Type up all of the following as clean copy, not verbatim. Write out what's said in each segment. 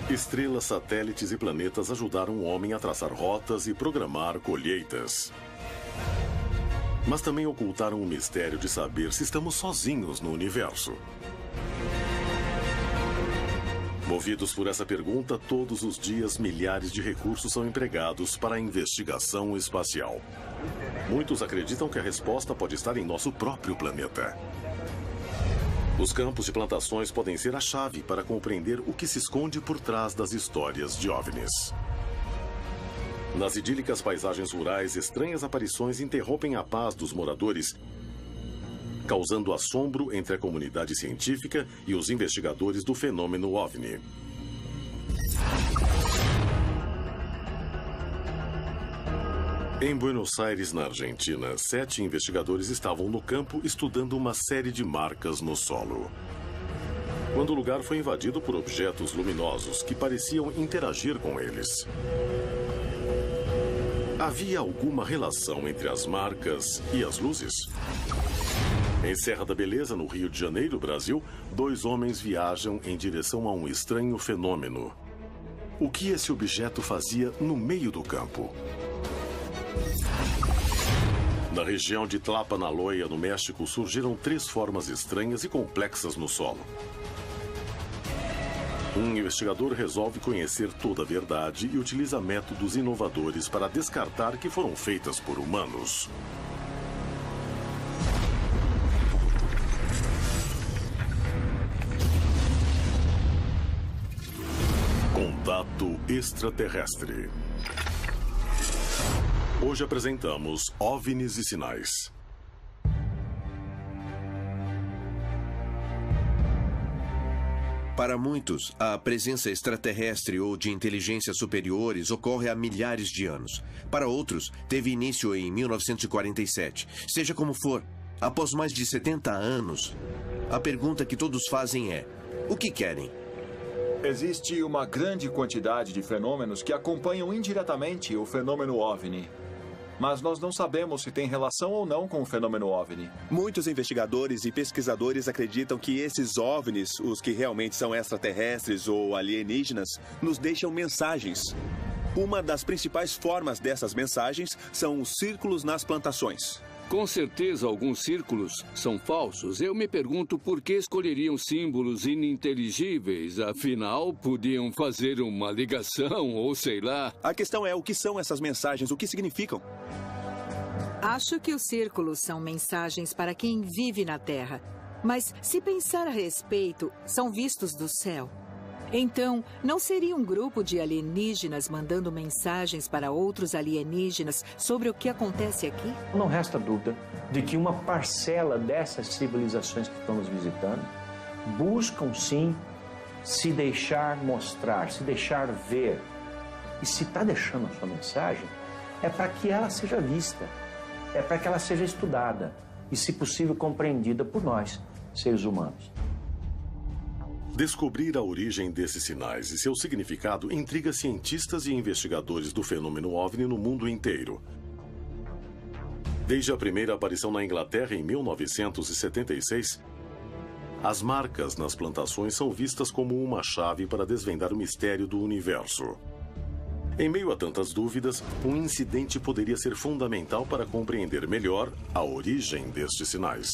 Estrelas, satélites e planetas ajudaram o homem a traçar rotas e programar colheitas. Mas também ocultaram o mistério de saber se estamos sozinhos no universo. Movidos por essa pergunta, todos os dias milhares de recursos são empregados para a investigação espacial. Muitos acreditam que a resposta pode estar em nosso próprio planeta. Os campos de plantações podem ser a chave para compreender o que se esconde por trás das histórias de OVNIs. Nas idílicas paisagens rurais, estranhas aparições interrompem a paz dos moradores, causando assombro entre a comunidade científica e os investigadores do fenômeno OVNI. Em Buenos Aires, na Argentina, 7 investigadores estavam no campo estudando uma série de marcas no solo. Quando o lugar foi invadido por objetos luminosos que pareciam interagir com eles. Havia alguma relação entre as marcas e as luzes? Em Serra da Beleza, no Rio de Janeiro, Brasil, 2 homens viajam em direção a um estranho fenômeno. O que esse objeto fazia no meio do campo? Na região de Tlapanaloia, no México, surgiram 3 formas estranhas e complexas no solo. Um investigador resolve conhecer toda a verdade e utiliza métodos inovadores para descartar que foram feitas por humanos. Contato extraterrestre. Hoje apresentamos OVNIs e sinais. Para muitos, a presença extraterrestre ou de inteligências superiores ocorre há milhares de anos. Para outros, teve início em 1947. Seja como for, após mais de 70 anos, a pergunta que todos fazem é: o que querem? Existe uma grande quantidade de fenômenos que acompanham indiretamente o fenômeno OVNI. Mas nós não sabemos se tem relação ou não com o fenômeno OVNI. Muitos investigadores e pesquisadores acreditam que esses OVNIs, os que realmente são extraterrestres ou alienígenas, nos deixam mensagens. Uma das principais formas dessas mensagens são os círculos nas plantações. Com certeza, alguns círculos são falsos. Eu me pergunto por que escolheriam símbolos ininteligíveis. Afinal, podiam fazer uma ligação ou sei lá. A questão é o que são essas mensagens, o que significam. Acho que os círculos são mensagens para quem vive na Terra. Mas, se pensar a respeito, são vistos do céu. Então, não seria um grupo de alienígenas mandando mensagens para outros alienígenas sobre o que acontece aqui? Não resta dúvida de que uma parcela dessas civilizações que estamos visitando buscam, sim, se deixar mostrar, se deixar ver. E se está deixando a sua mensagem, é para que ela seja vista, é para que ela seja estudada e, se possível, compreendida por nós, seres humanos. Descobrir a origem desses sinais e seu significado intriga cientistas e investigadores do fenômeno OVNI no mundo inteiro. Desde a primeira aparição na Inglaterra em 1976, as marcas nas plantações são vistas como uma chave para desvendar o mistério do universo. Em meio a tantas dúvidas, um incidente poderia ser fundamental para compreender melhor a origem destes sinais.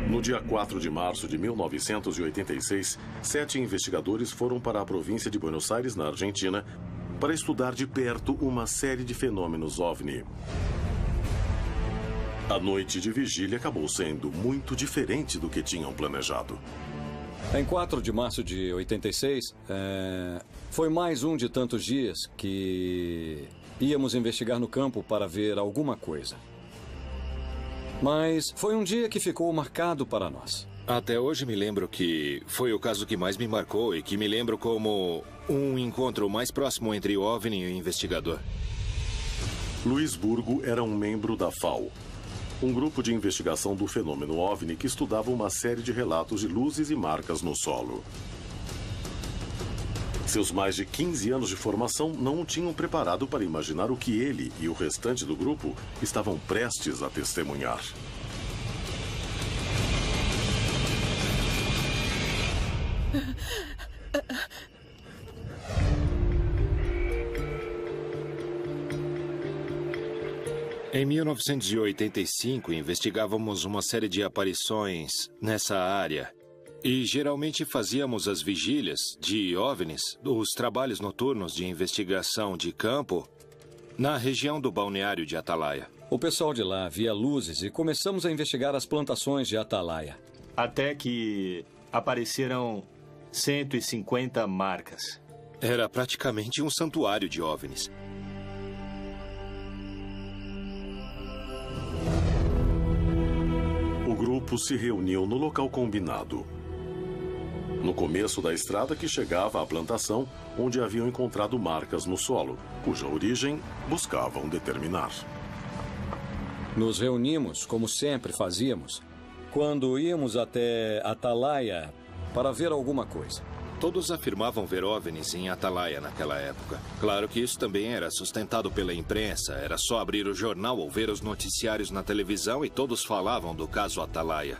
No dia 4 de março de 1986, 7 investigadores foram para a província de Buenos Aires, na Argentina, para estudar de perto uma série de fenômenos OVNI. A noite de vigília acabou sendo muito diferente do que tinham planejado. Em 4 de março de 86, foi mais um de tantos dias que íamos investigar no campo para ver alguma coisa. Mas foi um dia que ficou marcado para nós. Até hoje me lembro que foi o caso que mais me marcou e que me lembro como um encontro mais próximo entre o OVNI e o investigador. Luiz Burgo era um membro da FAO, um grupo de investigação do fenômeno OVNI que estudava uma série de relatos de luzes e marcas no solo. Seus mais de 15 anos de formação não o tinham preparado para imaginar o que ele e o restante do grupo estavam prestes a testemunhar. Em 1985, investigávamos uma série de aparições nessa área. E geralmente fazíamos as vigílias de OVNIs, os trabalhos noturnos de investigação de campo, na região do balneário de Atalaia. O pessoal de lá via luzes e começamos a investigar as plantações de Atalaia. Até que apareceram 150 marcas. Era praticamente um santuário de OVNIs. O grupo se reuniu no local combinado. No começo da estrada que chegava à plantação, onde haviam encontrado marcas no solo, cuja origem buscavam determinar. Nos reunimos, como sempre fazíamos, quando íamos até Atalaia para ver alguma coisa. Todos afirmavam ver OVNIs em Atalaia naquela época. Claro que isso também era sustentado pela imprensa. Era só abrir o jornal ou ver os noticiários na televisão e todos falavam do caso Atalaia.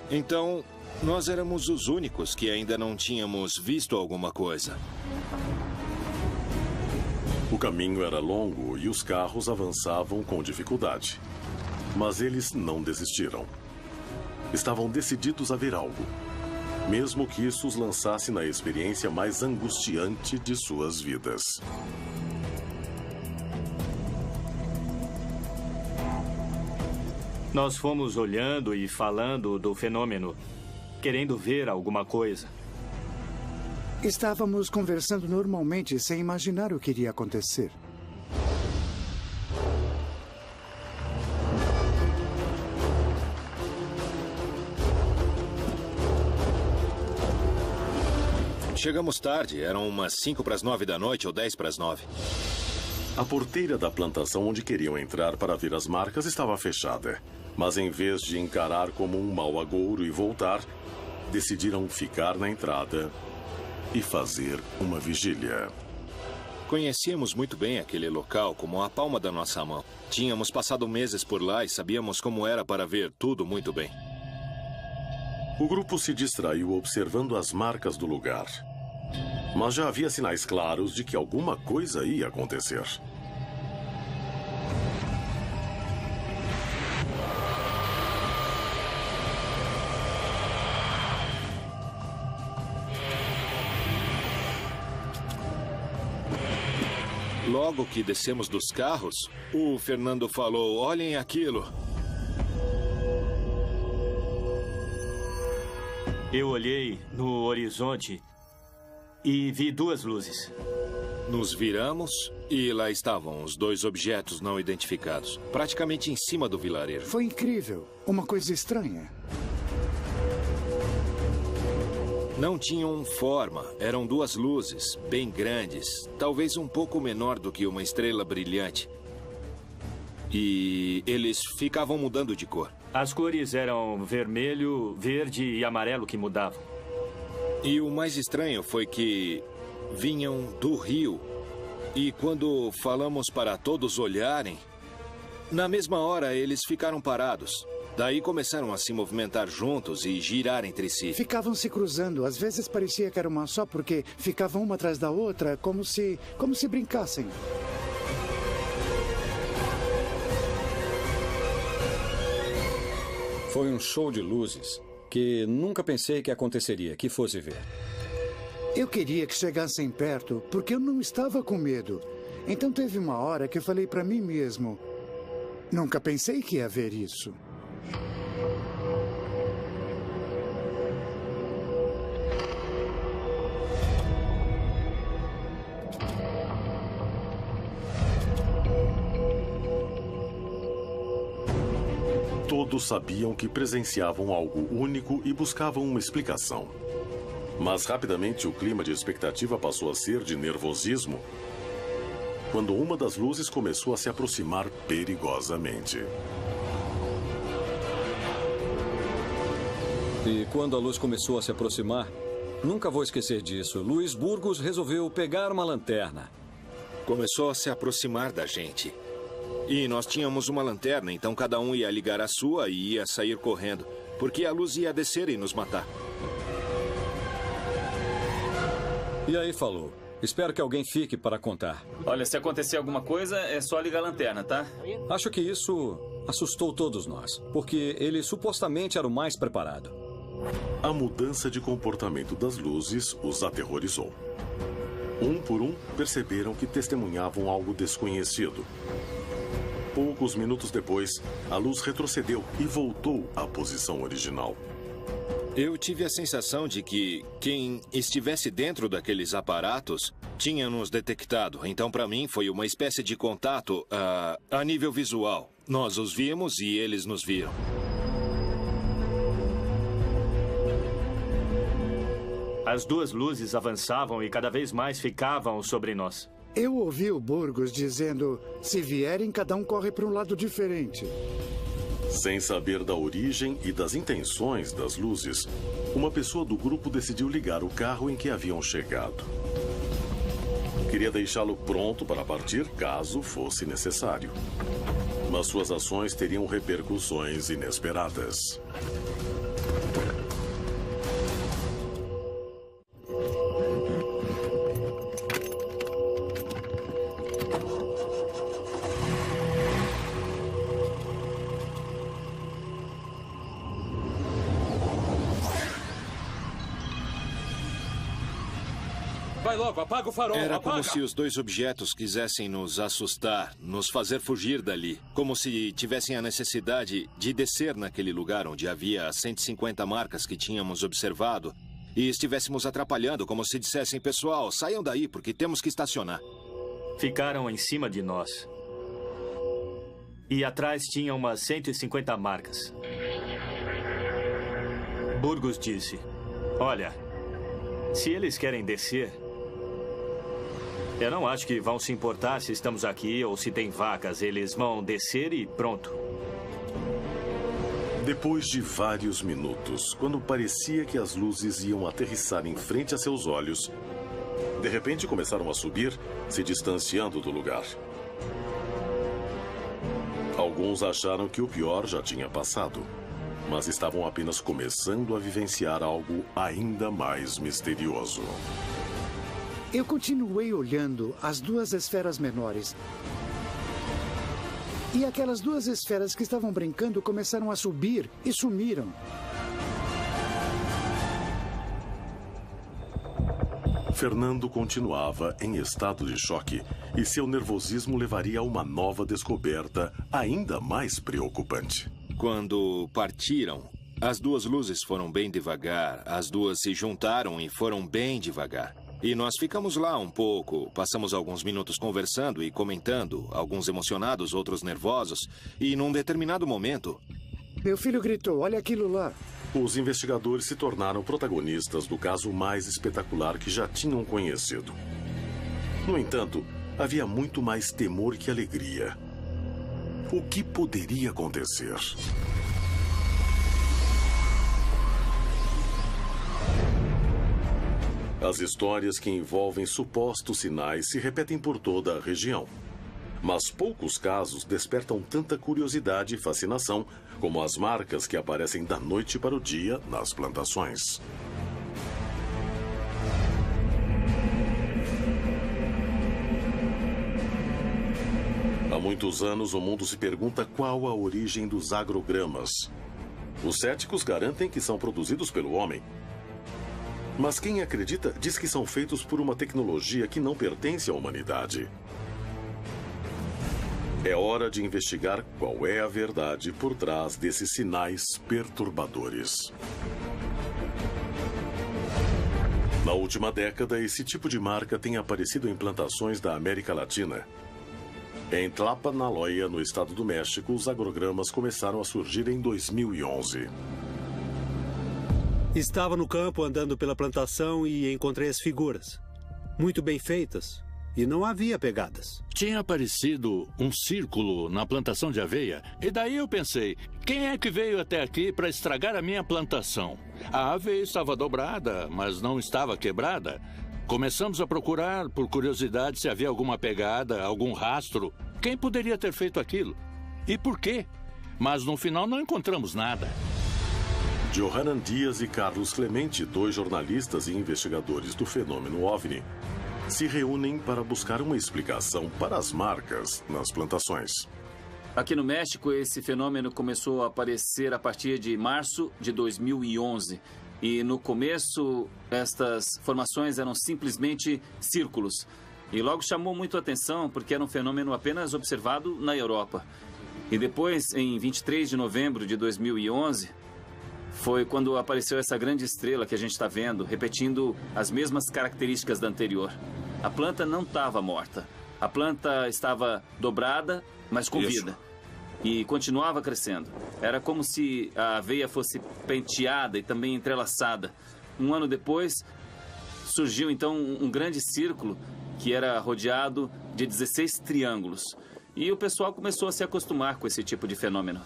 Então, nós éramos os únicos que ainda não tínhamos visto alguma coisa. O caminho era longo e os carros avançavam com dificuldade. Mas eles não desistiram. Estavam decididos a ver algo, mesmo que isso os lançasse na experiência mais angustiante de suas vidas. Nós fomos olhando e falando do fenômeno, querendo ver alguma coisa. Estávamos conversando normalmente, sem imaginar o que iria acontecer. Chegamos tarde, eram umas 5 para as 9 da noite ou 10 para as 9. A porteira da plantação onde queriam entrar para ver as marcas estava fechada. Mas em vez de encarar como um mau agouro e voltar, decidiram ficar na entrada e fazer uma vigília. Conhecíamos muito bem aquele local como a palma da nossa mão. Tínhamos passado meses por lá e sabíamos como era para ver tudo muito bem. O grupo se distraiu observando as marcas do lugar. Mas já havia sinais claros de que alguma coisa ia acontecer. Logo que descemos dos carros, o Fernando falou: "Olhem aquilo." Eu olhei no horizonte e vi duas luzes. Nos viramos e lá estavam os dois objetos não identificados, praticamente em cima do vilarejo. Foi incrível. Uma coisa estranha. Não tinham forma, eram duas luzes, bem grandes, talvez um pouco menor do que uma estrela brilhante. E eles ficavam mudando de cor. As cores eram vermelho, verde e amarelo que mudavam. E o mais estranho foi que vinham do rio. E quando falamos para todos olharem, na mesma hora eles ficaram parados. Daí começaram a se movimentar juntos e girar entre si. Ficavam se cruzando. Às vezes parecia que era uma só, porque ficavam uma atrás da outra, como se brincassem. Foi um show de luzes que nunca pensei que aconteceria, que fosse ver. Eu queria que chegassem perto, porque eu não estava com medo. Então teve uma hora que eu falei para mim mesmo: nunca pensei que ia ver isso. Todos sabiam que presenciavam algo único e buscavam uma explicação. Mas rapidamente o clima de expectativa passou a ser de nervosismo quando uma das luzes começou a se aproximar perigosamente. E quando a luz começou a se aproximar, nunca vou esquecer disso, Luiz Burgos resolveu pegar uma lanterna. Começou a se aproximar da gente. E nós tínhamos uma lanterna, então cada um ia ligar a sua e ia sair correndo, porque a luz ia descer e nos matar. E aí, falou. Espero que alguém fique para contar. Olha, se acontecer alguma coisa, é só ligar a lanterna, tá? Acho que isso assustou todos nós, porque ele supostamente era o mais preparado. A mudança de comportamento das luzes os aterrorizou. Um por um, perceberam que testemunhavam algo desconhecido. Poucos minutos depois, a luz retrocedeu e voltou à posição original. Eu tive a sensação de que quem estivesse dentro daqueles aparatos tinha nos detectado. Então, para mim, foi uma espécie de contato a nível visual. Nós os vimos e eles nos viram. As duas luzes avançavam e cada vez mais ficavam sobre nós. Eu ouvi o Burgos dizendo, se vierem, cada um corre para um lado diferente. Sem saber da origem e das intenções das luzes, uma pessoa do grupo decidiu ligar o carro em que haviam chegado. Queria deixá-lo pronto para partir caso fosse necessário. Mas suas ações teriam repercussões inesperadas. Vai logo, apaga o farol, Era apaga! como se os dois objetos quisessem nos assustar, nos fazer fugir dali. Como se tivessem a necessidade de descer naquele lugar onde havia as 150 marcas que tínhamos observado e estivéssemos atrapalhando, como se dissessem, pessoal, saiam daí porque temos que estacionar. Ficaram em cima de nós. E atrás tinha umas 150 marcas. Burgos disse, olha, se eles querem descer, eu não acho que vão se importar se estamos aqui ou se tem vacas. Eles vão descer e pronto. Depois de vários minutos, quando parecia que as luzes iam aterrissar em frente a seus olhos, de repente começaram a subir, se distanciando do lugar. Alguns acharam que o pior já tinha passado, mas estavam apenas começando a vivenciar algo ainda mais misterioso. Eu continuei olhando as duas esferas menores. E aquelas duas esferas que estavam brincando começaram a subir e sumiram. Fernando continuava em estado de choque e seu nervosismo levaria a uma nova descoberta ainda mais preocupante. Quando partiram, as duas luzes foram bem devagar, as duas se juntaram e foram bem devagar. E nós ficamos lá um pouco, passamos alguns minutos conversando e comentando, alguns emocionados, outros nervosos, e num determinado momento... Meu filho gritou, olha aquilo lá. Os investigadores se tornaram protagonistas do caso mais espetacular que já tinham conhecido. No entanto, havia muito mais temor que alegria. O que poderia acontecer? As histórias que envolvem supostos sinais se repetem por toda a região. Mas poucos casos despertam tanta curiosidade e fascinação como as marcas que aparecem da noite para o dia nas plantações. Há muitos anos, o mundo se pergunta qual a origem dos agrogramas. Os céticos garantem que são produzidos pelo homem. Mas quem acredita diz que são feitos por uma tecnologia que não pertence à humanidade. É hora de investigar qual é a verdade por trás desses sinais perturbadores. Na última década, esse tipo de marca tem aparecido em plantações da América Latina. Em Tlapanaloya, no estado do México, os agrogramas começaram a surgir em 2011. Estava no campo andando pela plantação e encontrei as figuras. Muito bem feitas. E não havia pegadas. Tinha aparecido um círculo na plantação de aveia. E daí eu pensei, quem é que veio até aqui para estragar a minha plantação? A aveia estava dobrada, mas não estava quebrada. Começamos a procurar, por curiosidade, se havia alguma pegada, algum rastro. Quem poderia ter feito aquilo? E por quê? Mas no final não encontramos nada. Johanan Dias e Carlos Clemente, 2 jornalistas e investigadores do fenômeno OVNI, se reúnem para buscar uma explicação para as marcas nas plantações. Aqui no México, esse fenômeno começou a aparecer a partir de março de 2011. E no começo, estas formações eram simplesmente círculos. E logo chamou muito a atenção porque era um fenômeno apenas observado na Europa. E depois, em 23 de novembro de 2011, foi quando apareceu essa grande estrela que a gente está vendo, repetindo as mesmas características da anterior. A planta não estava morta. A planta estava dobrada, mas com vida. E continuava crescendo. Era como se a aveia fosse penteada e também entrelaçada. Um ano depois, surgiu então um grande círculo que era rodeado de 16 triângulos. E o pessoal começou a se acostumar com esse tipo de fenômeno.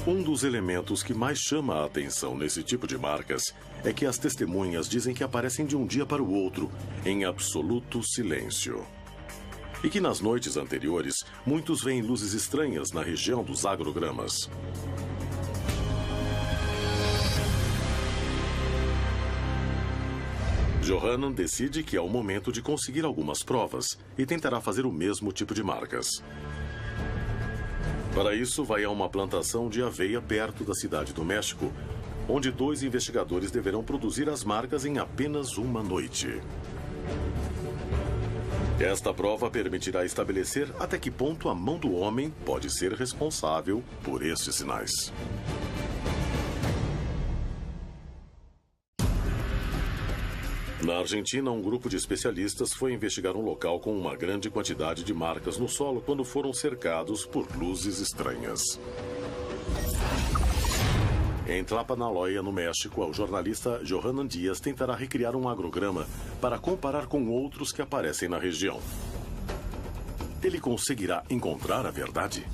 Um dos elementos que mais chama a atenção nesse tipo de marcas é que as testemunhas dizem que aparecem de um dia para o outro, em absoluto silêncio. E que nas noites anteriores, muitos veem luzes estranhas na região dos agrogramas. Johanan decide que é o momento de conseguir algumas provas e tentará fazer o mesmo tipo de marcas. Para isso, vai a uma plantação de aveia perto da cidade do México, onde 2 investigadores deverão produzir as marcas em apenas uma noite. Esta prova permitirá estabelecer até que ponto a mão do homem pode ser responsável por estes sinais. Na Argentina, um grupo de especialistas foi investigar um local com uma grande quantidade de marcas no solo quando foram cercados por luzes estranhas. Em Tlapanaloya, no México, o jornalista Johanan Dias tentará recriar um agrograma para comparar com outros que aparecem na região. Ele conseguirá encontrar a verdade?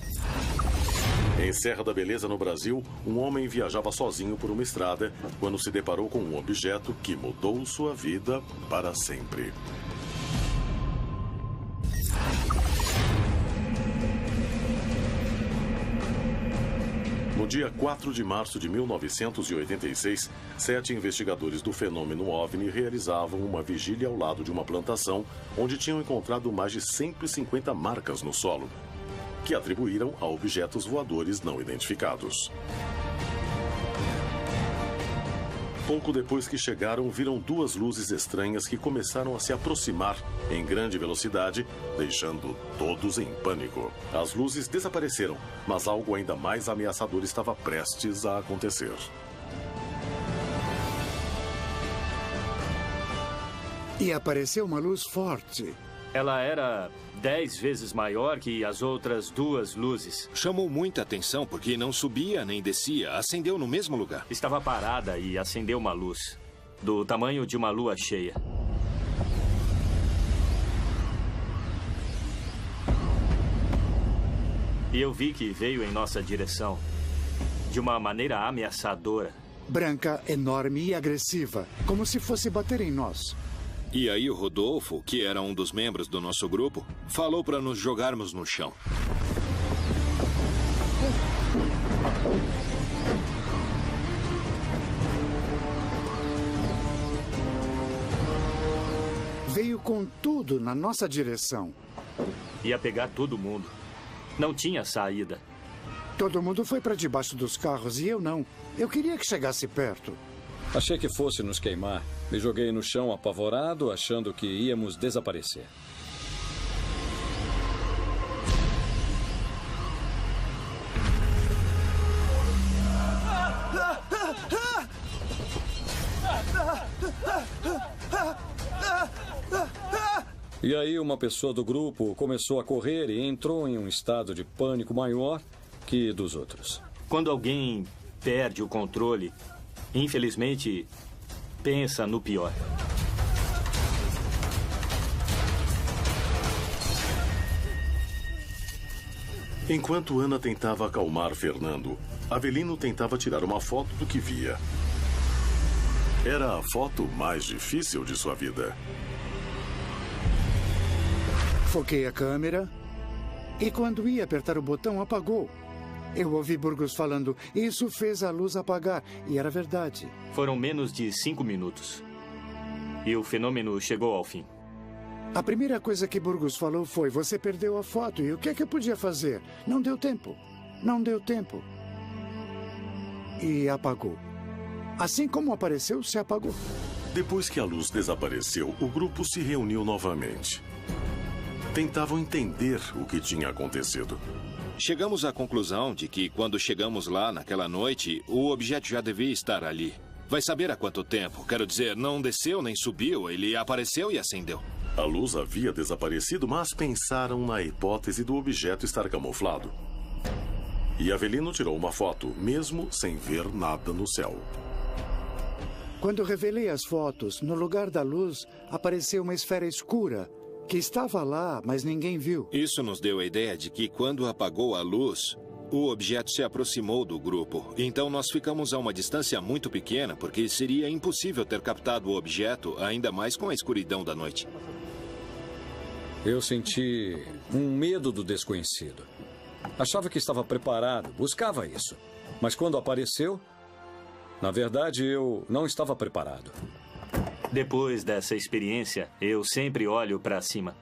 Em Serra da Beleza, no Brasil, um homem viajava sozinho por uma estrada quando se deparou com um objeto que mudou sua vida para sempre. No dia 4 de março de 1986, 7 investigadores do fenômeno OVNI realizavam uma vigília ao lado de uma plantação onde tinham encontrado mais de 150 marcas no solo, que atribuíram a objetos voadores não identificados. Pouco depois que chegaram, viram 2 luzes estranhas que começaram a se aproximar em grande velocidade, deixando todos em pânico. As luzes desapareceram, mas algo ainda mais ameaçador estava prestes a acontecer. E apareceu uma luz forte. Ela era 10 vezes maior que as outras 2 luzes. Chamou muita atenção porque não subia nem descia. Acendeu no mesmo lugar. Estava parada e acendeu uma luz do tamanho de uma lua cheia. E eu vi que veio em nossa direção de uma maneira ameaçadora. Branca, enorme e agressiva, como se fosse bater em nós. E aí o Rodolfo, que era um dos membros do nosso grupo, falou para nos jogarmos no chão. Veio com tudo na nossa direção. Ia pegar todo mundo. Não tinha saída. Todo mundo foi para debaixo dos carros e eu não. Eu queria que chegasse perto. Achei que fosse nos queimar. Me joguei no chão apavorado, achando que íamos desaparecer. E aí uma pessoa do grupo começou a correr e entrou em um estado de pânico maior que dos outros. Quando alguém perde o controle, infelizmente, pensa no pior. Enquanto Ana tentava acalmar Fernando, Avelino tentava tirar uma foto do que via. Era a foto mais difícil de sua vida. Foquei a câmera e quando ia apertar o botão, apagou. Eu ouvi Burgos falando, isso fez a luz apagar. E era verdade. Foram menos de 5 minutos. E o fenômeno chegou ao fim. A primeira coisa que Burgos falou foi, você perdeu a foto. E o que é que eu podia fazer? Não deu tempo. Não deu tempo. E apagou. Assim como apareceu, se apagou. Depois que a luz desapareceu, o grupo se reuniu novamente. Tentavam entender o que tinha acontecido. Chegamos à conclusão de que, quando chegamos lá naquela noite, o objeto já devia estar ali. Vai saber há quanto tempo. Quero dizer, não desceu nem subiu, ele apareceu e acendeu. A luz havia desaparecido, mas pensaram na hipótese do objeto estar camuflado. E Avelino tirou uma foto, mesmo sem ver nada no céu. Quando revelei as fotos, no lugar da luz, apareceu uma esfera escura, que estava lá, mas ninguém viu. Isso nos deu a ideia de que, quando apagou a luz, o objeto se aproximou do grupo. Então nós ficamos a uma distância muito pequena, porque seria impossível ter captado o objeto, ainda mais com a escuridão da noite. Eu senti um medo do desconhecido. Achava que estava preparado, buscava isso. Mas quando apareceu, na verdade, eu não estava preparado. Depois dessa experiência, eu sempre olho para cima.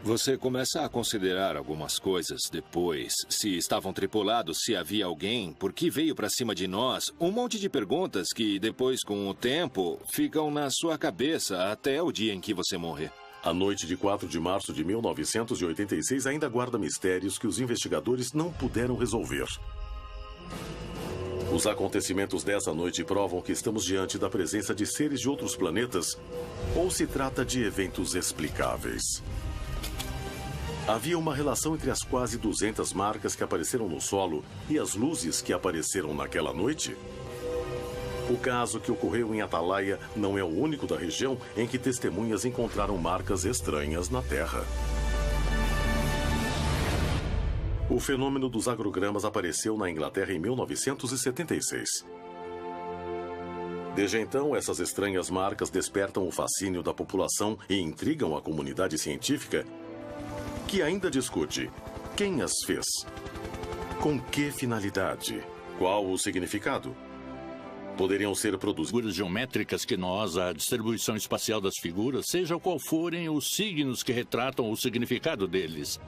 Você começa a considerar algumas coisas depois. Se estavam tripulados, se havia alguém, por que veio para cima de nós? Um monte de perguntas que, depois, com o tempo, ficam na sua cabeça até o dia em que você morrer. A noite de 4 de março de 1986 ainda guarda mistérios que os investigadores não puderam resolver. Os acontecimentos dessa noite provam que estamos diante da presença de seres de outros planetas ou se trata de eventos explicáveis. Havia uma relação entre as quase 200 marcas que apareceram no solo e as luzes que apareceram naquela noite? O caso que ocorreu em Atalaia não é o único da região em que testemunhas encontraram marcas estranhas na Terra. O fenômeno dos agrogramas apareceu na Inglaterra em 1976. Desde então, essas estranhas marcas despertam o fascínio da população e intrigam a comunidade científica, que ainda discute quem as fez, com que finalidade, qual o significado. Poderiam ser produzidas figuras geométricas que nós, a distribuição espacial das figuras, seja qual forem os signos que retratam o significado deles.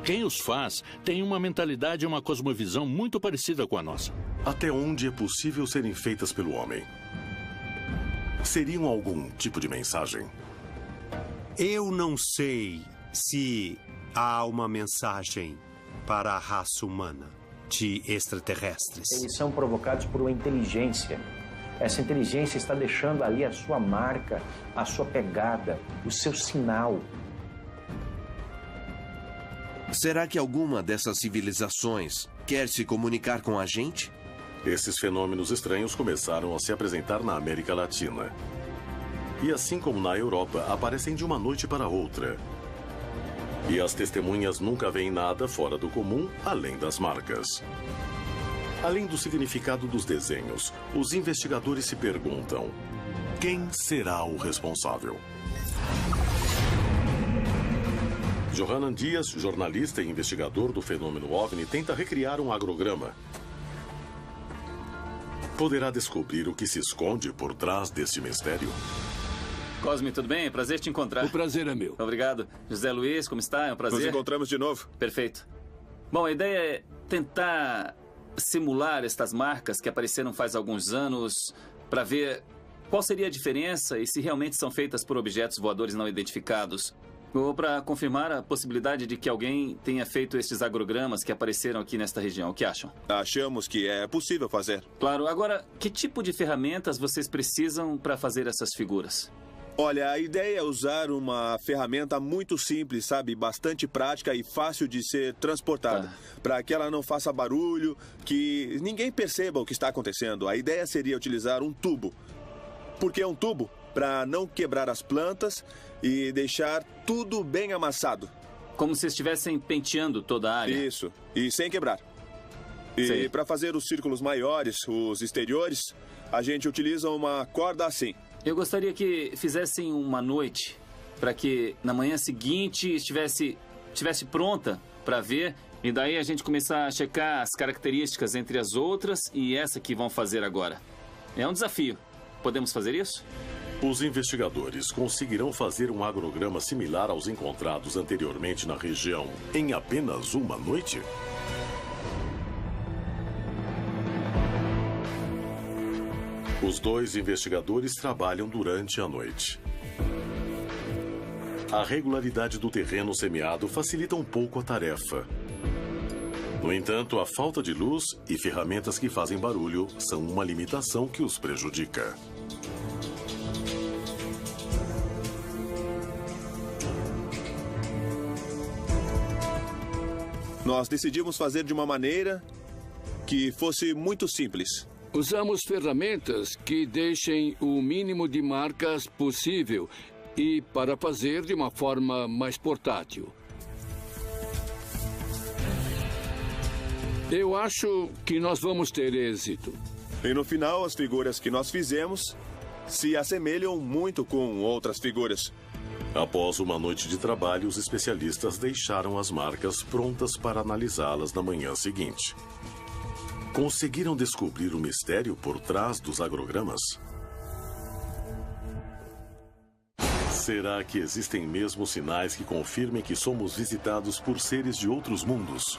Quem os faz tem uma mentalidade e uma cosmovisão muito parecida com a nossa. Até onde é possível serem feitas pelo homem? Seriam algum tipo de mensagem? Eu não sei se há uma mensagem para a raça humana de extraterrestres. Eles são provocados por uma inteligência. Essa inteligência está deixando ali a sua marca, a sua pegada, o seu sinal. Será que alguma dessas civilizações quer se comunicar com a gente? Esses fenômenos estranhos começaram a se apresentar na América Latina. E assim como na Europa, aparecem de uma noite para outra. E as testemunhas nunca veem nada fora do comum, além das marcas. Além do significado dos desenhos, os investigadores se perguntam: quem será o responsável? Johanan Dias, jornalista e investigador do fenômeno OVNI, tenta recriar um agrograma. Poderá descobrir o que se esconde por trás deste mistério? Cosme, tudo bem? Prazer te encontrar. O prazer é meu. Obrigado. José Luiz, como está? É um prazer. Nos encontramos de novo. Perfeito. Bom, a ideia é tentar simular estas marcas que apareceram faz alguns anos para ver qual seria a diferença e se realmente são feitas por objetos voadores não identificados. Ou para confirmar a possibilidade de que alguém tenha feito estes agrogramas que apareceram aqui nesta região. O que acham? Achamos que é possível fazer. Claro. Agora, que tipo de ferramentas vocês precisam para fazer essas figuras? Olha, a ideia é usar uma ferramenta muito simples, sabe? Bastante prática e fácil de ser transportada. Para que ela não faça barulho, que ninguém perceba o que está acontecendo. A ideia seria utilizar um tubo. Por que um tubo? Para não quebrar as plantas e deixar tudo bem amassado. Como se estivessem penteando toda a área? Isso, e sem quebrar. E para fazer os círculos maiores, os exteriores, a gente utiliza uma corda assim. Eu gostaria que fizessem uma noite para que na manhã seguinte estivesse pronta para ver E daí a gente começar a checar as características entre as outras e essa que vão fazer agora. É um desafio. Podemos fazer isso? Os investigadores conseguirão fazer um agrograma similar aos encontrados anteriormente na região em apenas uma noite? Os 2 investigadores trabalham durante a noite. A regularidade do terreno semeado facilita um pouco a tarefa. No entanto, a falta de luz e ferramentas que fazem barulho são uma limitação que os prejudica. Nós decidimos fazer de uma maneira que fosse muito simples. Usamos ferramentas que deixem o mínimo de marcas possível e para fazer de uma forma mais portátil. Eu acho que nós vamos ter êxito. E no final, as figuras que nós fizemos se assemelham muito com outras figuras. Após uma noite de trabalho, os especialistas deixaram as marcas prontas para analisá-las na manhã seguinte. Conseguiram descobrir o mistério por trás dos agrogramas? Será que existem mesmo sinais que confirmem que somos visitados por seres de outros mundos?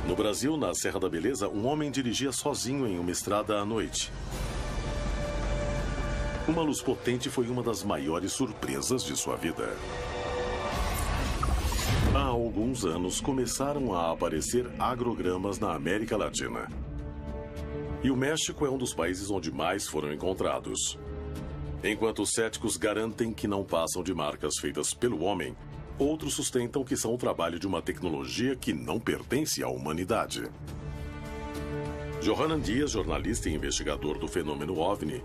No Brasil, na Serra da Beleza, um homem dirigia sozinho em uma estrada à noite. Uma luz potente foi uma das maiores surpresas de sua vida. Há alguns anos, começaram a aparecer agrogramas na América Latina. E o México é um dos países onde mais foram encontrados. Enquanto os céticos garantem que não passam de marcas feitas pelo homem, outros sustentam que são o trabalho de uma tecnologia que não pertence à humanidade. Johanan Dias, jornalista e investigador do fenômeno OVNI,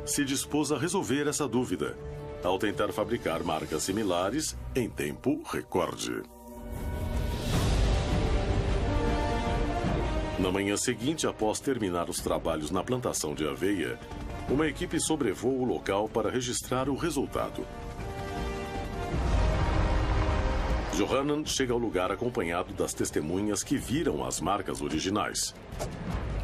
se dispôs a resolver essa dúvida, ao tentar fabricar marcas similares em tempo recorde. Na manhã seguinte, após terminar os trabalhos na plantação de aveia, uma equipe sobrevoa o local para registrar o resultado. Johanan chega ao lugar acompanhado das testemunhas que viram as marcas originais.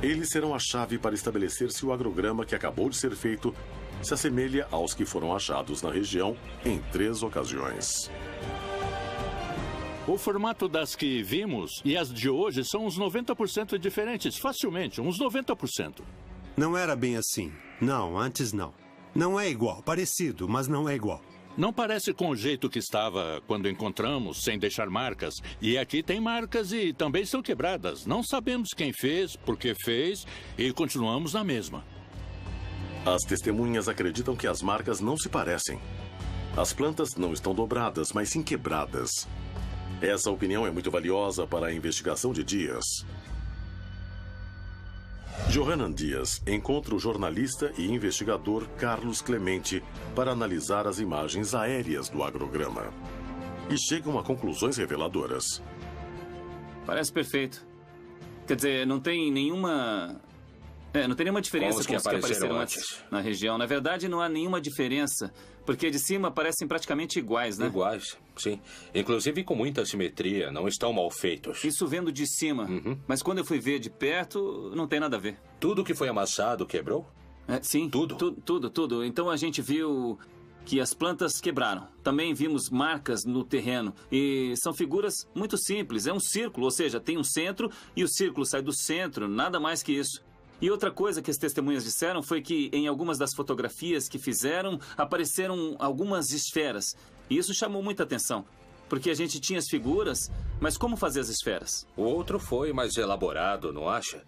Eles serão a chave para estabelecer se o agrograma que acabou de ser feito se assemelha aos que foram achados na região em 3 ocasiões. O formato das que vimos e as de hoje são uns 90% diferentes, facilmente, uns 90%. Não era bem assim. Não, antes não. Não é igual, parecido, mas não é igual. Não parece com o jeito que estava quando encontramos, sem deixar marcas. E aqui tem marcas e também são quebradas. Não sabemos quem fez, por que fez e continuamos na mesma. As testemunhas acreditam que as marcas não se parecem. As plantas não estão dobradas, mas sim quebradas. Essa opinião é muito valiosa para a investigação de Dias. Johanan Dias encontra o jornalista e investigador Carlos Clemente para analisar as imagens aéreas do agrograma. E chegam a conclusões reveladoras. Parece perfeito. Quer dizer, não tem nenhuma... não tem nenhuma diferença com os que apareceram antes na região. Na verdade, não há nenhuma diferença, porque de cima parecem praticamente iguais, né? Iguais, sim. Inclusive com muita simetria, não estão mal feitos. Isso vendo de cima. Mas quando eu fui ver de perto, não tem nada a ver. Tudo que foi amassado quebrou? Sim. Tudo? Tudo. Então a gente viu que as plantas quebraram. Também vimos marcas no terreno. E são figuras muito simples. É um círculo, ou seja, tem um centro e o círculo sai do centro, nada mais que isso. E outra coisa que as testemunhas disseram foi que em algumas das fotografias que fizeram, apareceram algumas esferas. E isso chamou muita atenção, porque a gente tinha as figuras, mas como fazer as esferas? O outro foi mais elaborado, não acha?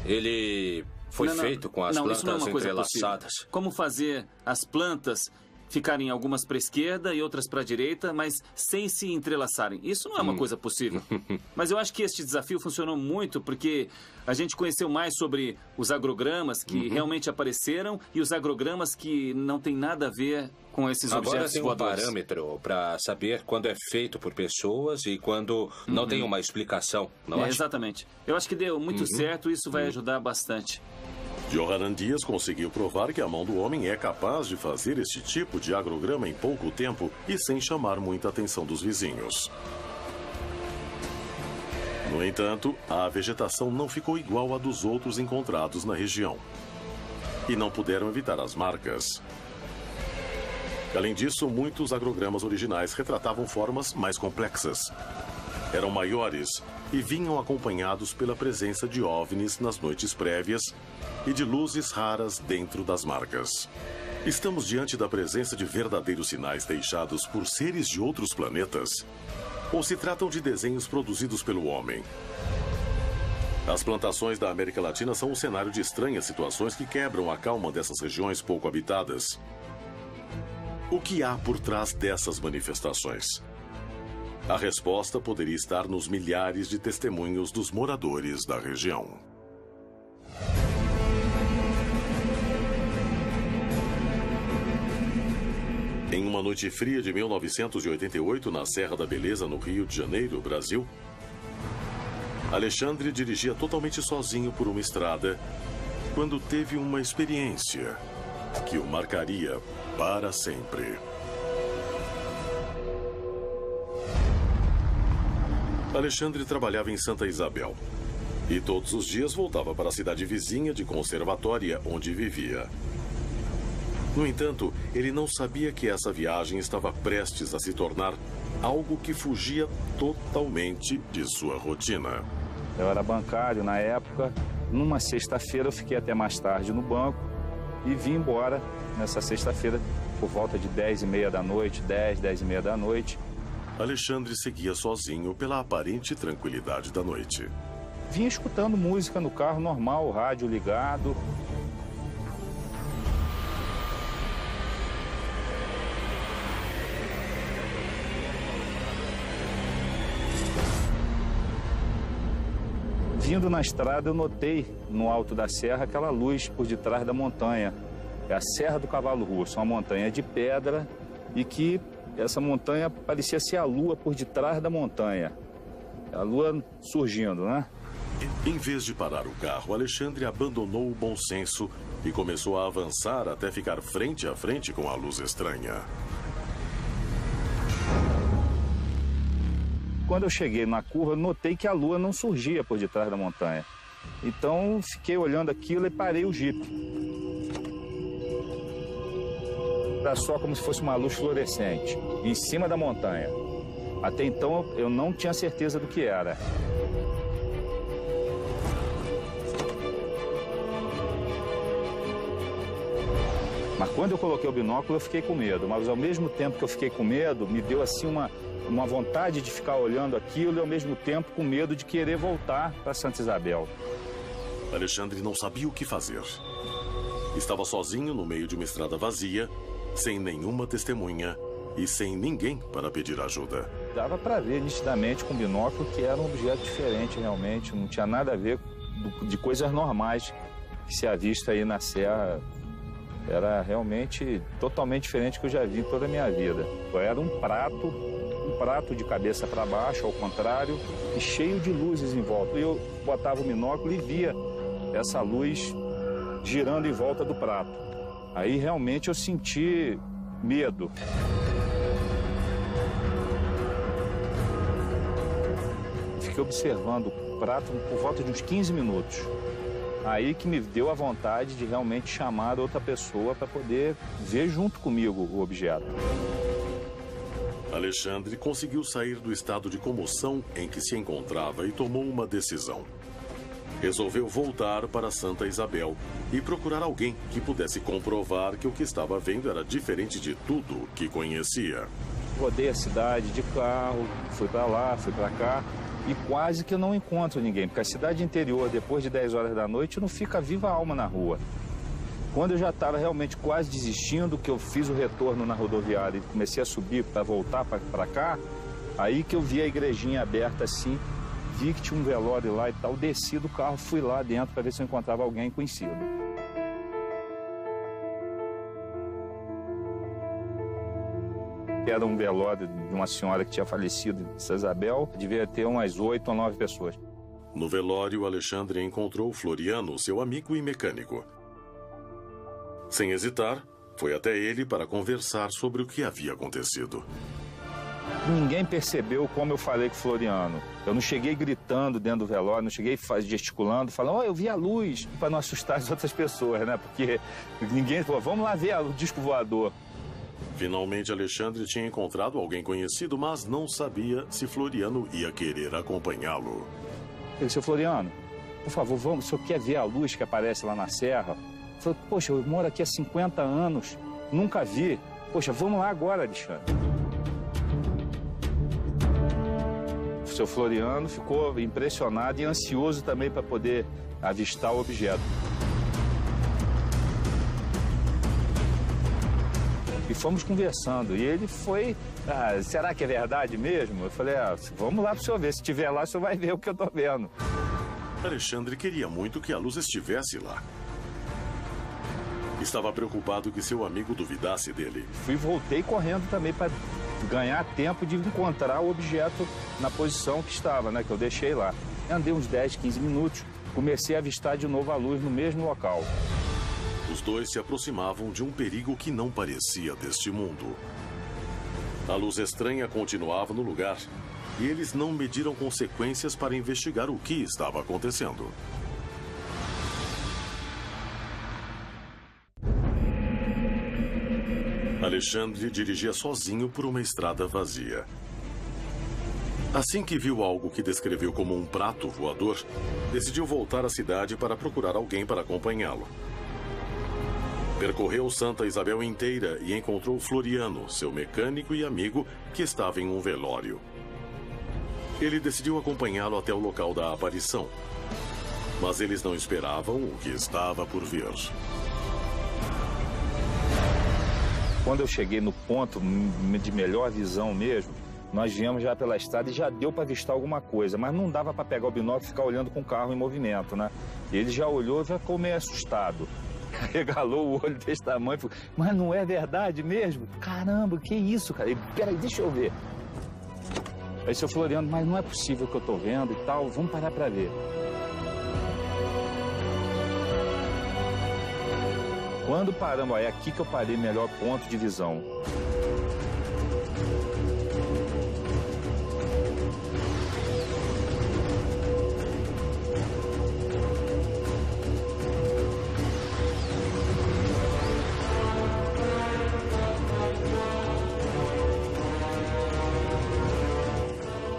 Ele foi feito com as plantas entrelaçadas. Como fazer as plantas ficarem algumas para a esquerda e outras para a direita, mas sem se entrelaçarem. Isso não é uma coisa possível. Mas eu acho que este desafio funcionou muito porque a gente conheceu mais sobre os agrogramas que realmente apareceram e os agrogramas que não tem nada a ver com esses objetos voadores. Agora tem um parâmetro para saber quando é feito por pessoas e quando não tem uma explicação, não acha? Exatamente. Eu acho que deu muito certo e isso vai ajudar bastante. Johanan Dias conseguiu provar que a mão do homem é capaz de fazer este tipo de agrograma em pouco tempo e sem chamar muita atenção dos vizinhos. No entanto, a vegetação não ficou igual à dos outros encontrados na região. E não puderam evitar as marcas. Além disso, muitos agrogramas originais retratavam formas mais complexas. Eram maiores e vinham acompanhados pela presença de OVNIs nas noites prévias e de luzes raras dentro das marcas. Estamos diante da presença de verdadeiros sinais deixados por seres de outros planetas? Ou se tratam de desenhos produzidos pelo homem? As plantações da América Latina são um cenário de estranhas situações que quebram a calma dessas regiões pouco habitadas. O que há por trás dessas manifestações? A resposta poderia estar nos milhares de testemunhos dos moradores da região. Em uma noite fria de 1988, na Serra da Beleza, no Rio de Janeiro, Brasil, Alexandre dirigia totalmente sozinho por uma estrada quando teve uma experiência que o marcaria para sempre. Alexandre trabalhava em Santa Isabel e todos os dias voltava para a cidade vizinha de Conservatória, onde vivia. No entanto, ele não sabia que essa viagem estava prestes a se tornar algo que fugia totalmente de sua rotina. Eu era bancário na época. Numa sexta-feira eu fiquei até mais tarde no banco e vim embora nessa sexta-feira por volta de 10h30 da noite, 10h30 da noite. Alexandre seguia sozinho pela aparente tranquilidade da noite. Vinha escutando música no carro normal, o rádio ligado. Vindo na estrada, eu notei no alto da serra aquela luz por detrás da montanha. É a Serra do Cavalo Russo, uma montanha de pedra e que essa montanha parecia ser a lua por detrás da montanha. A lua surgindo, né? Em vez de parar o carro, Alexandre abandonou o bom senso e começou a avançar até ficar frente a frente com a luz estranha. Quando eu cheguei na curva, eu notei que a lua não surgia por detrás da montanha. Então, fiquei olhando aquilo e parei o jipe. Era só como se fosse uma luz fluorescente, em cima da montanha. Até então, eu não tinha certeza do que era. Mas quando eu coloquei o binóculo, eu fiquei com medo. Mas ao mesmo tempo que eu fiquei com medo, me deu assim uma vontade de ficar olhando aquilo e ao mesmo tempo com medo de querer voltar para Santa Isabel. Alexandre não sabia o que fazer. Estava sozinho no meio de uma estrada vazia, sem nenhuma testemunha e sem ninguém para pedir ajuda. Dava para ver nitidamente com o binóculo que era um objeto diferente realmente, não tinha nada a ver de coisas normais que se avista aí na serra. Era realmente totalmente diferente do que eu já vi em toda a minha vida. Era um prato de cabeça para baixo, ao contrário, e cheio de luzes em volta. Eu botava o binóculo e via essa luz girando em volta do prato. Aí realmente eu senti medo. Fiquei observando o prato por volta de uns 15 minutos. Aí que me deu a vontade de realmente chamar outra pessoa para poder ver junto comigo o objeto. Alexandre conseguiu sair do estado de comoção em que se encontrava e tomou uma decisão. Resolveu voltar para Santa Isabel e procurar alguém que pudesse comprovar que o que estava vendo era diferente de tudo que conhecia. Rodei a cidade de carro, fui para lá, fui para cá e quase que eu não encontro ninguém, porque a cidade interior, depois de 10 horas da noite, não fica viva alma na rua. Quando eu já estava realmente quase desistindo, que eu fiz o retorno na rodoviária e comecei a subir para voltar para cá, aí que eu vi a igrejinha aberta assim, vi que tinha um velório lá e tal, desci do carro, fui lá dentro para ver se eu encontrava alguém conhecido. Era um velório de uma senhora que tinha falecido em Santa Isabel, devia ter umas 8 ou 9 pessoas. No velório, Alexandre encontrou Floriano, seu amigo e mecânico. Sem hesitar, foi até ele para conversar sobre o que havia acontecido. Ninguém percebeu como eu falei com o Floriano. Eu não cheguei gritando dentro do velório, não cheguei gesticulando, falando, eu vi a luz, para não assustar as outras pessoas, né? Porque ninguém falou, vamos lá ver o disco voador. Finalmente, Alexandre tinha encontrado alguém conhecido, mas não sabia se Floriano ia querer acompanhá-lo. Eu disse, Floriano, por favor, vamos, o senhor quer ver a luz que aparece lá na serra? Eu falei, poxa, eu moro aqui há 50 anos, nunca vi. Poxa, vamos lá agora, Alexandre. O seu Floriano ficou impressionado e ansioso também para poder avistar o objeto. E fomos conversando, e ele foi, será que é verdade mesmo? Eu falei, vamos lá para o senhor ver, se estiver lá, o senhor vai ver o que eu estou vendo. Alexandre queria muito que a luz estivesse lá. Estava preocupado que seu amigo duvidasse dele. Voltei correndo também para ganhar tempo de encontrar o objeto na posição que estava, né, que eu deixei lá. Andei uns 10, 15 minutos, comecei a avistar de novo a luz no mesmo local. Os dois se aproximavam de um perigo que não parecia deste mundo. A luz estranha continuava no lugar e eles não mediram consequências para investigar o que estava acontecendo. Alexandre dirigia sozinho por uma estrada vazia. Assim que viu algo que descreveu como um prato voador, decidiu voltar à cidade para procurar alguém para acompanhá-lo. Percorreu Santa Isabel inteira e encontrou Floriano, seu mecânico e amigo, que estava em um velório. Ele decidiu acompanhá-lo até o local da aparição. Mas eles não esperavam o que estava por vir. Quando eu cheguei no ponto de melhor visão mesmo, nós viemos já pela estrada e já deu para avistar alguma coisa, mas não dava para pegar o binóculo e ficar olhando com o carro em movimento, né? Ele já olhou e já ficou meio assustado. Regalou o olho desse tamanho e falou, mas não é verdade mesmo? Caramba, que isso, cara? Peraí, deixa eu ver. Aí, seu Floriano, mas não é possível que eu tô vendo e tal, vamos parar para ver. Quando paramos, é aqui que eu parei, melhor ponto de visão.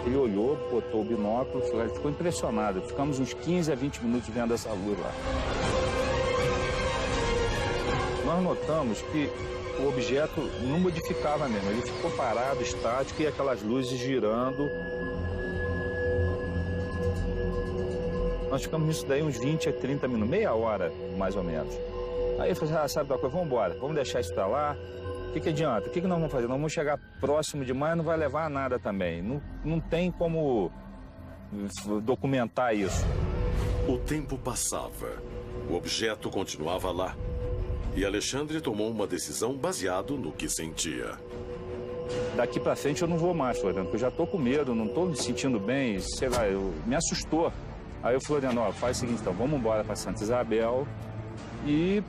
Ele olhou, botou o binóculo, ficou impressionado. Ficamos uns 15 a 20 minutos vendo essa luz lá. Nós notamos que o objeto não modificava mesmo, ele ficou parado, estático, e aquelas luzes girando. Nós ficamos nisso daí uns 20 a 30 minutos, meia hora, mais ou menos. Aí eu falei, sabe da coisa, vamos embora, vamos deixar isso pra lá. O que adianta? O que nós vamos fazer? Nós vamos chegar próximo demais, não vai levar a nada também. Não tem como documentar isso. O tempo passava, o objeto continuava lá. E Alexandre tomou uma decisão baseado no que sentia. Daqui pra frente eu não vou mais, Floriano, porque eu já tô com medo, não tô me sentindo bem, sei lá, me assustou. Aí o Floriano, faz o seguinte, então, vamos embora pra Santa Isabel e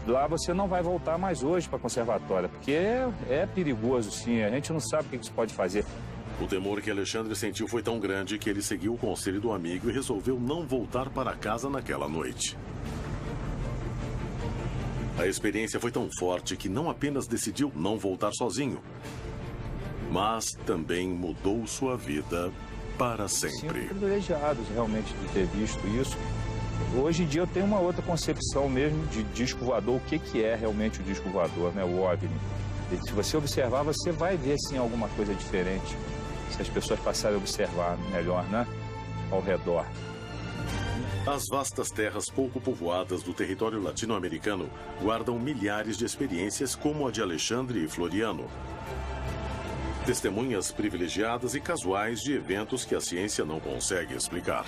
lá você não vai voltar mais hoje pra conservatória, porque é perigoso, sim, a gente não sabe o que isso pode fazer. O temor que Alexandre sentiu foi tão grande que ele seguiu o conselho do amigo e resolveu não voltar para casa naquela noite. A experiência foi tão forte que não apenas decidiu não voltar sozinho, mas também mudou sua vida para sempre. Privilegiados realmente de ter visto isso. Hoje em dia eu tenho uma outra concepção mesmo de disco voador, o que é realmente o disco voador, né? O OVNI. E se você observar, você vai ver sim alguma coisa diferente, se as pessoas passarem a observar melhor, né? Ao redor. As vastas terras pouco povoadas do território latino-americano guardam milhares de experiências como a de Alexandre e Floriano. Testemunhas privilegiadas e casuais de eventos que a ciência não consegue explicar.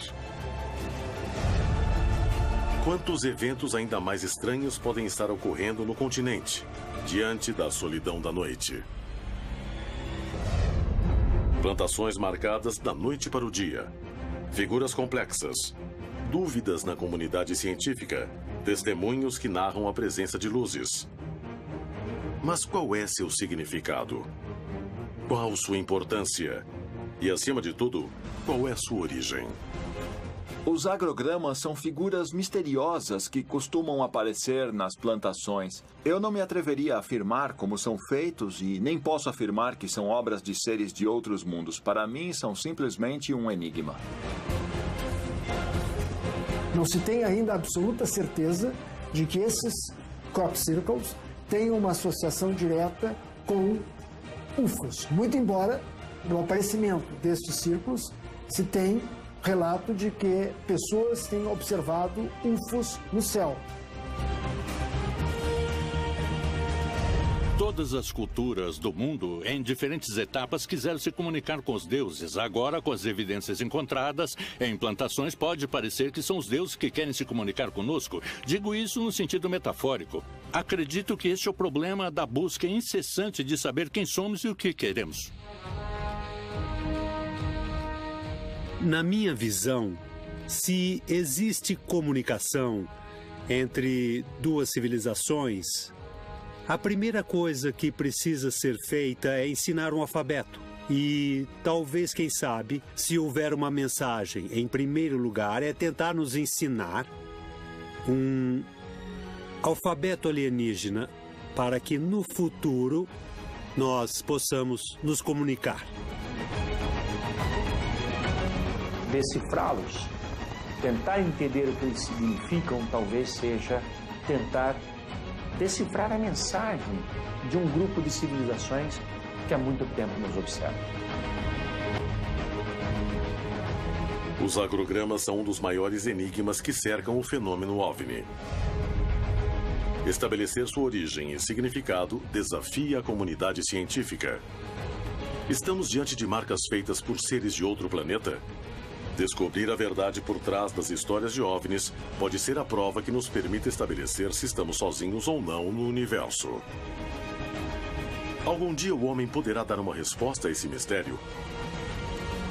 Quantos eventos ainda mais estranhos podem estar ocorrendo no continente, diante da solidão da noite? Plantações marcadas da noite para o dia. Figuras complexas. Dúvidas na comunidade científica, testemunhos que narram a presença de luzes. Mas qual é seu significado? Qual sua importância? E, acima de tudo, qual é sua origem? Os agrogramas são figuras misteriosas que costumam aparecer nas plantações. Eu não me atreveria a afirmar como são feitos e nem posso afirmar que são obras de seres de outros mundos. Para mim, são simplesmente um enigma. Não se tem ainda absoluta certeza de que esses crop circles têm uma associação direta com UFOs. Muito embora, no aparecimento destes círculos, se tem relato de que pessoas têm observado UFOs no céu. Todas as culturas do mundo, em diferentes etapas, quiseram se comunicar com os deuses. Agora, com as evidências encontradas em plantações, pode parecer que são os deuses que querem se comunicar conosco. Digo isso no sentido metafórico. Acredito que este é o problema da busca incessante de saber quem somos e o que queremos. Na minha visão, se existe comunicação entre duas civilizações, a primeira coisa que precisa ser feita é ensinar um alfabeto. E talvez, quem sabe, se houver uma mensagem, em primeiro lugar, é tentar nos ensinar um alfabeto alienígena para que no futuro nós possamos nos comunicar. Decifrá-los, tentar entender o que eles significam, talvez seja tentar decifrar a mensagem de um grupo de civilizações que há muito tempo nos observa. Os agrogramas são um dos maiores enigmas que cercam o fenômeno OVNI. Estabelecer sua origem e significado desafia a comunidade científica. Estamos diante de marcas feitas por seres de outro planeta? Descobrir a verdade por trás das histórias de OVNIs pode ser a prova que nos permite estabelecer se estamos sozinhos ou não no universo. Algum dia o homem poderá dar uma resposta a esse mistério?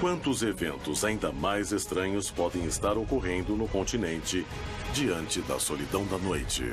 Quantos eventos ainda mais estranhos podem estar ocorrendo no continente diante da solidão da noite?